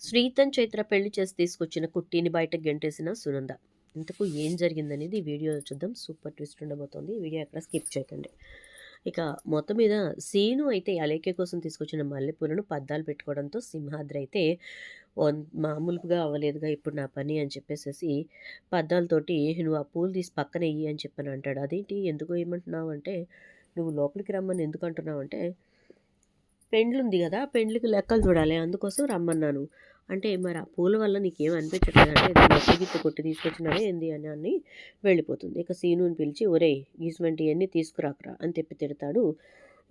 శ్రీతన్ చైత్ర పెళ్లి చేసి తీసుకొచ్చిన కుట్టిని బయటకు గెంటేసిన సునంద. ఇంతకు ఏం జరిగిందనేది ఈ వీడియోలో చూద్దాం. సూపర్ ట్విస్ట్ ఉండబోతోంది. ఈ వీడియో ఎక్కడ స్కిప్ చేయకండి. ఇక మొత్తం మీద సీను అయితే అలేఖ్య కోసం తీసుకొచ్చిన మల్లెపూలను పద్దాలు పెట్టుకోవడంతో సింహాద్రి అయితే మామూలుగా అవ్వలేదుగా ఇప్పుడు నా పని అని చెప్పేసేసి పద్దాలతోటి నువ్వు ఆ పూలు తీసి పక్కన వెయ్యి అని చెప్పని అంటాడు. అదేంటి ఎందుకు వేయమంటున్నావు అంటే, నువ్వు లోపలికి రమ్మని ఎందుకు అంటున్నావు అంటే, పెండ్లుంది గదా! పెండ్లికి లెక్కలు చూడాలి. అందుకోసం రమ్మన్నాను. అంటే మరి ఆ పూల వల్ల నీకేం అనిపించట్లేదా అంటే, మట్టి గిత్త కొట్టి తీసుకొచ్చినావా ఏంది అని వెళ్ళిపోతుంది. ఇక సీనుని పిలిచి, ఒరేయ్! గిసువంటియన్నీ తీసుకురాకురా అని తిడతాడు.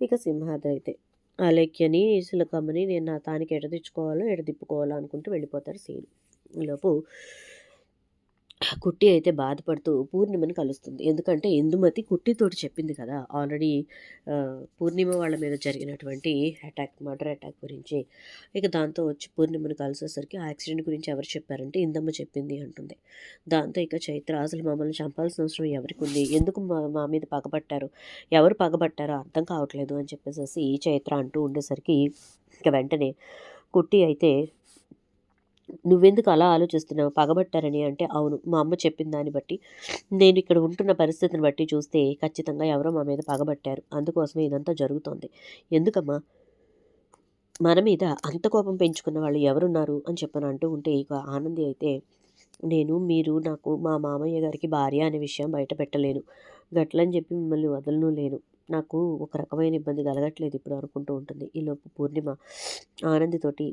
ఇక సింహాద్రి అయితే అలేఖ్యని, సిలకమ్మని నేను నా తానికి ఎట తెచ్చుకోవాలో, ఎట తిప్పుకోవాలో అనుకుంటూ వెళ్ళిపోతాడు సీను. ఈలోపు కుట్టి అయితే బాధపడుతూ పూర్ణిమని కలుస్తుంది. ఎందుకంటే ఇందుమతి కుట్టితోటి చెప్పింది కదా! ఆల్రెడీ పూర్ణిమ వాళ్ళ మీద జరిగినటువంటి మర్డర్ అటాక్ గురించి. ఇక దాంతో వచ్చి పూర్ణిమని కలిసేసరికి ఆ యాక్సిడెంట్ గురించి ఎవరు చెప్పారంటే ఇందమ్మ చెప్పింది అంటుంది. దాంతో ఇక చైత్ర అసలు మమ్మల్ని చంపాల్సిన అవసరం ఎవరికుంది? ఎందుకు మా మీద పగబట్టారు? ఎవరు పగబట్టారో అర్థం కావట్లేదు అని చెప్పేసేసి చైత్ర అంటూ ఉండేసరికి ఇక వెంటనే కుట్టి అయితే నువ్వెందుకు అలా ఆలోచిస్తున్నావు పగబట్టారని అంటే, అవును మా అమ్మ చెప్పిన దాన్ని బట్టి నేను ఇక్కడ ఉంటున్న పరిస్థితిని బట్టి చూస్తే ఖచ్చితంగా ఎవరో మా మీద పగబట్టారు. అందుకోసమే ఇదంతా జరుగుతోంది. ఎందుకమ్మా మన మీద అంత కోపం పెంచుకున్న వాళ్ళు ఎవరున్నారు అని చెప్పని అంటూ ఉంటే ఇక ఆనంది అయితే మీరు నాకు మా మామయ్య గారికి భార్య అనే విషయం బయట పెట్టలేను. గట్లని చెప్పి మిమ్మల్ని వదలను లేను. నాకు ఒక రకమైన ఇబ్బంది కలగట్లేదు ఇప్పుడు అనుకుంటూ ఉంటుంది. ఈలోపు పూర్ణిమ ఆనందితోటి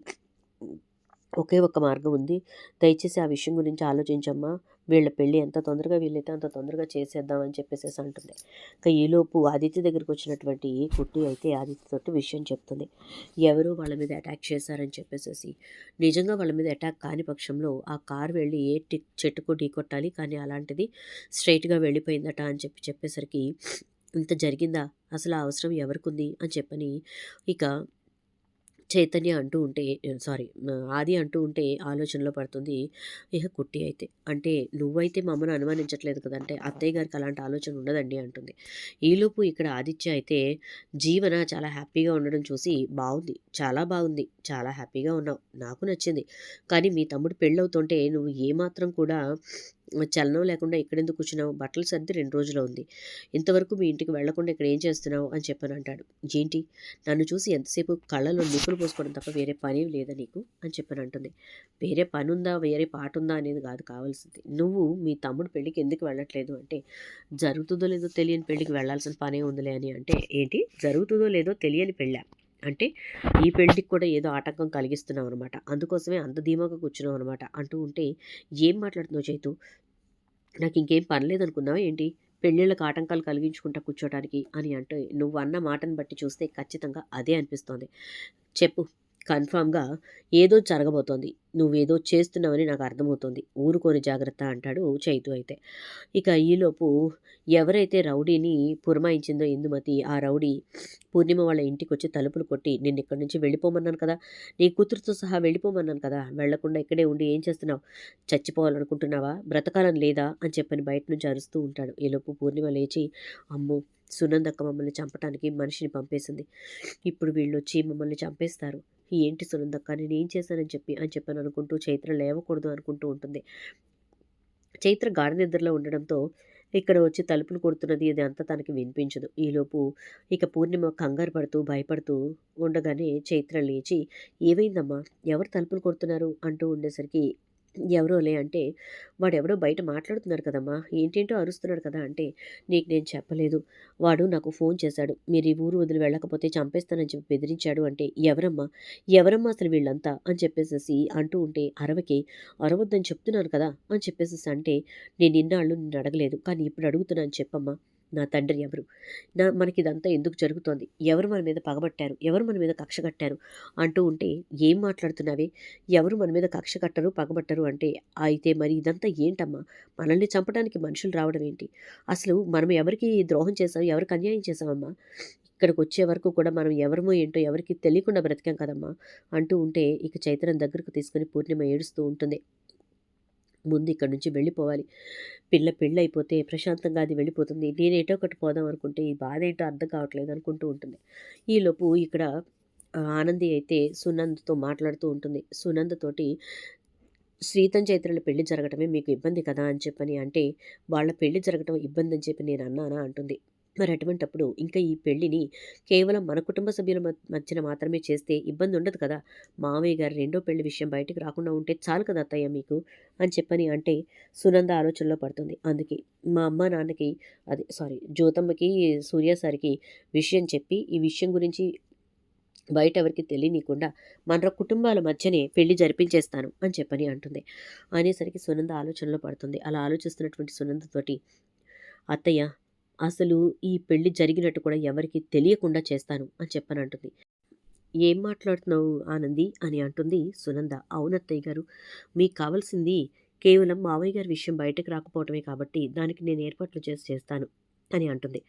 ఒకే ఒక్క మార్గం ఉంది. దయచేసి ఆ విషయం గురించి ఆలోచించమ్మా. వీళ్ళ పెళ్లి ఎంత తొందరగా వీలైతే అంత తొందరగా చేసేద్దాం అని చెప్పేసేసి అంటుంది. ఇక ఈలోపు ఆదిత్య దగ్గరికి వచ్చినటువంటి కుట్టి అయితే ఆదిత్యతోటి విషయం చెప్తుంది. ఎవరో వాళ్ళ మీద అటాక్ చేశారని చెప్పేసేసి. నిజంగా వాళ్ళ మీద అటాక్ కాని పక్షంలో ఆ కారు వెళ్ళి ఏ చెట్టుకు ఢీకొట్టాలి. కానీ అలాంటిది స్ట్రెయిట్‌గా వెళ్ళిపోయిందట అని చెప్పేసరికి ఇంత జరిగిందా? అసలు ఆ అవసరం ఎవరికుంది అని చెప్పని ఇక చైతన్య అంటూ ఉంటే ఆది అంటూ ఉంటే ఆలోచనలో పడుతుంది. ఇహ కుట్టి అయితే. అంటే నువ్వైతే మా అమ్మను అనుమానించట్లేదు కదంటే అత్తయ్య గారికి అలాంటి ఆలోచన ఉండదండి అంటుంది. ఈలోపు ఇక్కడ ఆదిత్య అయితే జీవన చాలా హ్యాపీగా ఉండడం చూసి బావుంది. చాలా బాగుంది. చాలా హ్యాపీగా ఉన్నావు. నాకు నచ్చింది. కానీ మీ తమ్ముడు పెళ్ళవుతుంటే నువ్వు ఏమాత్రం కూడా చలనం లేకుండా ఇక్కడెందుకు కూర్చున్నావు? బట్టలు సర్ది 2 రోజులవుంది. ఇంతవరకు మీ ఇంటికి వెళ్ళకుండా ఇక్కడ ఏం చేస్తున్నావు? అని చెప్పనంటాడు. ఏంటి? నన్ను చూసి ఎంతసేపు కళ్ళలో నిప్పులు పోసుకోవడం తప్ప వేరే పనేం లేదా నీకు? అని చెప్పనంటుంది. వేరే పనుందా? వేరే పాటుందా? అనేది కాదు కావాల్సింది. నువ్వు మీ తమ్ముడు పెళ్ళికి ఎందుకు వెళ్ళట్లేదు అంటే, జరుగుతుందో లేదో తెలియని పెళ్ళికి వెళ్ళాల్సిన పనే ఉందిలే అని అంటే, ఏంటి? జరుగుతుందో లేదో తెలియని పెళ్ళా? అంటే ఈ పెళ్ళికి కూడా ఏదో ఆటంకం కలిగిస్తున్నావు అనమాట. అందుకోసమే అంత ధీమాగా కూర్చున్నావు అనమాట అంటూ ఉంటే, ఏం మాట్లాడుతున్నావు చైతు? నాకింకేం పని లేదనుకున్నావా ఏంటి? పెళ్ళిళ్ళకి ఆటంకాలు కలిగించుకుంటా కూర్చోటానికి అని అంటే, నువ్వన్న మాటను బట్టి చూస్తే ఖచ్చితంగా అదే అనిపిస్తోంది. చెప్పు. కన్ఫర్మ్‌గా ఏదో జరగబోతోంది. నువ్వేదో చేస్తున్నావని నాకు అర్థమవుతోంది. ఊరుకోని జాగ్రత్త అంటాడు చైతు అయితే. ఇక ఈలోపు ఎవరైతే రౌడీని పురమాయించిందో ఇందుమతి, ఆ రౌడీ పూర్ణిమ వాళ్ళ ఇంటికొచ్చి తలుపులు కొట్టి, నిన్నిక్కడి నుంచి వెళ్ళిపోమన్నాను కదా! నీ కూతురుతో సహా వెళ్ళిపోమన్నాను కదా! వెళ్ళకుండా ఇక్కడే ఉండి ఏం చేస్తున్నావు? చచ్చిపోవాలనుకుంటున్నావా? బ్రతకాలని లేదా? అని చెప్పని బయట నుంచి అరుస్తూ ఉంటాడు. ఈలోపు పూర్ణిమ లేచి, అమ్మో! సునందక్క మమ్మల్ని చంపటానికి మనిషిని పంపేసింది. ఇప్పుడు వీళ్ళొచ్చి మమ్మల్ని చంపేస్తారు. ఏంటి సునందక్క నేనేం చేశానని చెప్పని అనుకుంటూ చైత్ర లేవకూడదు అనుకుంటూ ఉంటుంది. చైత్ర గాఢ నిద్రలో ఉండడంతో ఇక్కడ వచ్చి తలుపులు కొడుతున్నది ఇదంతా తనకి వినిపించదు. ఈలోపు ఇక పూర్ణిమ కంగారు పడుతూ, భయపడుతూ ఉండగానే చైత్ర లేచి, "ఏమైందమ్మా? ఎవరు తలుపులు కొడుతున్నారు?" అంటూ ఉండేసరికి ఎవరోలే అంటే, "వాడెవడో బయట మాట్లాడుతున్నాడు కదమ్మా! ఏంటేంటో అరుస్తున్నాడు కదా!" అంటే, "నీకు నేను చెప్పలేదు. వాడు నాకు ఫోన్ చేశాడు. మీరు ఈ ఊరు వదిలి వెళ్ళకపోతే చంపేస్తానని చెప్పి బెదిరించాడు" అంటే, "ఎవరమ్మా? ఎవరమ్మా అసలు వీళ్ళంతా?" అని చెప్పేసేసి అంటూ ఉంటే, "అరవకే, అరవద్దని చెప్తున్నాను కదా!" అని చెప్పేసేసి అంటే, "నేనిన్నాళ్ళు నిన్నడగలేదు. కానీ ఇప్పుడు అడుగుతున్నాను చెప్పమ్మా. నా తండ్రి ఎవరు? మనకిదంతా ఎందుకు జరుగుతోంది? ఎవరు మన మీద పగబట్టారు? ఎవరు మన మీద కక్ష కట్టారు?" అంటూ ఉంటే, "ఏం మాట్లాడుతున్నావే? ఎవరు మన మీద కక్ష కట్టరు, పగబట్టరు అంటే, అయితే మరి ఇదంతా ఏంటమ్మా? మనల్ని చంపడానికి మనుషులు రావడం ఏంటి? అసలు మనం ఎవరికి ద్రోహం చేశాం? ఎవరికి అన్యాయం చేశామమ్మా? ఇక్కడికొచ్చే వరకు కూడా మనం ఎవరమో ఏంటో ఎవరికీ తెలియకుండా బ్రతికాం కదమ్మా!" అంటూ ఉంటే, ఇక చైతన్యని దగ్గరకు తీసుకొని పూర్ణిమ ఏడుస్తూ ఉంటుంది. ముందు ఇక్కడి నుంచి వెళ్ళిపోవాలి. పెళ్ళయిపోతే ప్రశాంతంగా అది వెళ్ళిపోతుంది. నేను ఎటో ఒకటి పోదాం అనుకుంటే, ఈ బాధేంటో అర్థం కావట్లేదు అనుకుంటూ ఉంటుంది. ఈలోపు ఇక్కడ ఆనంది అయితే సునంద్‌తో మాట్లాడుతూ ఉంటుంది. సునందతోటి శ్రీతం, చైత్రల పెళ్లి జరగటమే మీకు ఇబ్బంది కదా! అని చెప్పని అంటే, వాళ్ళ పెళ్లి జరగటం ఇబ్బందని చెప్పి నేనన్నానా అంటుంది. మరి అటువంటప్పుడు ఇంకా ఈ పెళ్లిని కేవలం మన కుటుంబ సభ్యుల మధ్యన మాత్రమే చేస్తే ఇబ్బందుండదు కదా! మావయ్య గారి రెండో పెళ్లి విషయం బయటికి రాకుండా ఉంటే చాలు కదా అత్తయ్య మీకు అని చెప్పని అంటే, సునంద ఆలోచనలో పడుతుంది. అందుకే మా అమ్మ, నాన్నకి జ్యోతమ్మకి, సూర్య సార్‌కి విషయం చెప్పి, ఈ విషయం గురించి బయట ఎవరికీ తెలియనీయకుండా మన కుటుంబాల మధ్యనే పెళ్లి జరిపించేస్తాను అని చెప్పని అంటుంది. అనేసరికి సునంద ఆలోచనలో పడుతుంది. అలా ఆలోచిస్తున్నటువంటి సునందతోటి అత్తయ్య అసలు ఈ పెళ్లి జరిగినట్టు కూడా ఎవరికీ తెలియకుండా చేస్తాను అని చెప్పనంటుంది. ఏం మాట్లాడుతున్నావు ఆనంది అని అంటుంది సునంద. అవునత్తయ్య గారు, మీకు కావాల్సింది కేవలం మావయ్య గారి విషయం బయటకు రాకపోవటమే కాబట్టి దానికి నేను ఏర్పాట్లు చేసి చేస్తాను అని అంటుంది.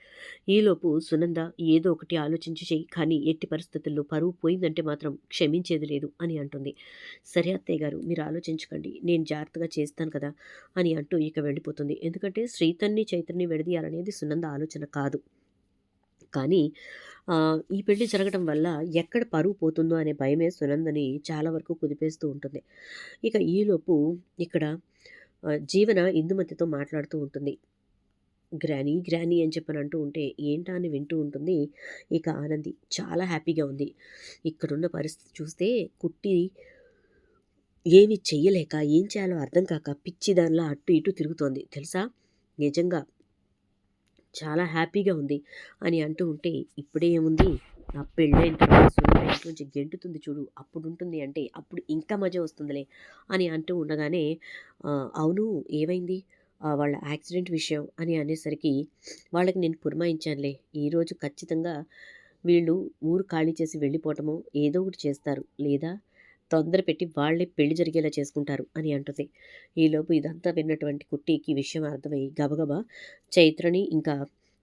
ఈలోపు సునంద ఏదో ఒకటి ఆలోచించి చెయ్యి, కానీ ఎట్టి పరిస్థితుల్లో పరువు పోయిందంటే మాత్రం క్షమించేది లేదు అని అంటుంది. సరే అత్తయ్య గారు, మీరు ఆలోచించకండి, నేను జాగ్రత్తగా చేస్తాను కదా అని అంటూ ఇక వెళ్ళిపోతుంది. ఎందుకంటే శ్రీతన్ని చైతన్యని విడదీయాలనేది సునంద ఆలోచన కాదు. కానీ ఈ పెళ్లి జరగడం వల్ల ఎక్కడ పరువు పోతుందో అనే భయమే సునందని చాలా వరకు కుదిపేస్తూ ఉంటుంది. ఇక ఈలోపు ఇక్కడ జీవన ఇందుమతితో మాట్లాడుతూ ఉంటుంది. గ్రానీ, గ్రానీ అని చెప్పని అంటూ ఉంటే, ఏంటా అని వింటూ ఉంటుంది. ఇక ఆనంది చాలా హ్యాపీగా ఉంది. ఇక్కడున్న పరిస్థితి చూస్తే కుట్టి ఏమి చెయ్యలేక, ఏం చేయాలో అర్థం కాక పిచ్చిదానిలా అటు ఇటు తిరుగుతోంది తెలుసా? నిజంగా చాలా హ్యాపీగా ఉంది అని అంటూ ఉంటే, ఇప్పుడే ఏముంది, నా పెళ్ళైన తర్వాత సునంద ఇంట్లోంచి గెంటుతుంది చూడు అప్పుడుంటుంది అంటే, అప్పుడు ఇంకా మజా వస్తుందిలే అని అంటూ ఉండగానే, అవును ఏమైంది? వాళ్ళ యాక్సిడెంట్ విషయం అని అనేసరికి, వాళ్ళకి నేను పురమాయించానులే, ఈరోజు ఖచ్చితంగా వీళ్ళు ఊరు ఖాళీ చేసి వెళ్ళిపోవటమో ఏదో ఒకటి చేస్తారు. లేదా తొందర పెట్టి వాళ్ళే పెళ్లి జరిగేలా చేసుకుంటారు అని అంటుంది. ఈలోపు ఇదంతా విన్నటువంటి కుట్టికి విషయం అర్థమై గబగబా చైత్రని ఇంకా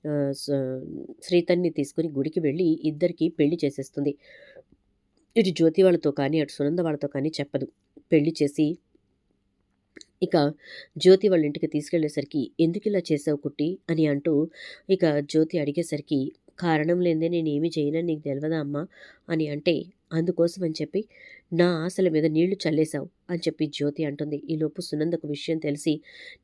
ఆహ్, స శ్రీతన్ని తీసుకొని గుడికి వెళ్ళి ఇద్దరికీ పెళ్లి చేసేస్తుంది. ఇటు జ్యోతి వాళ్ళతో కానీ, అటు సునంద వాళ్ళతో కానీ చెప్పదు. పెళ్లి చేసి ఇక జ్యోతి వాళ్ళ ఇంటికి తీసుకెళ్ళేసరికి, "ఎందుకిలా చేసావు కుట్టి" అని అంటూ ఇక జ్యోతి అడిగేసరికి, "కారణం లేనిదే నేనేమి చేయనని నీకు తెలవదా అమ్మా" అని అంటే, "అందుకోసం అని చెప్పి నా ఆశల మీద నీళ్లు చల్లేశావు" అని చెప్పి జ్యోతి అంటుంది. ఈలోపు సునందకు విషయం తెలిసి,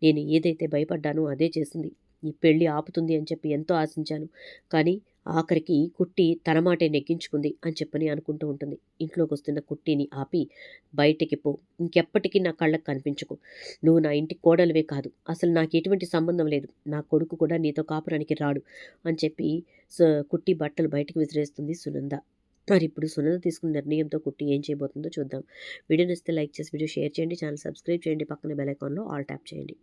నేను ఏదైతే భయపడ్డానో అదే చేసింది. ఈ పెళ్లి ఆపుతుంది అని చెప్పి ఎంతో ఆశించాను. కానీ ఆఖరికి కుట్టి తన మాటే నెగ్గించుకుంది అని చెప్పని అనుకుంటూ ఉంటుంది. ఇంట్లోకొస్తున్న కుట్టిని ఆపి, "బయటికి పో. ఇంకెప్పటికీ నా కళ్ళకి కనిపించకు. నువ్వు నా ఇంటి కోడలివే కాదు. అసలు నాకెటువంటి సంబంధం లేదు. నా కొడుకు కూడా నీతో కాపురానికి రాడు" అని చెప్పి కుట్టి బట్టలు బయటకు విసిరేస్తుంది సునంద. మరిప్పుడు సునంద తీసుకున్న నిర్ణయంతో కుట్టి ఏం చేయబోతుందో చూద్దాం. వీడియో నచ్చితే లైక్ చేసి వీడియో షేర్ చేయండి. ఛానల్ సబ్స్క్రైబ్ చేయండి. పక్కన బెల్ ఐకాన్‌లో ఆల్ ట్యాప్ చేయండి.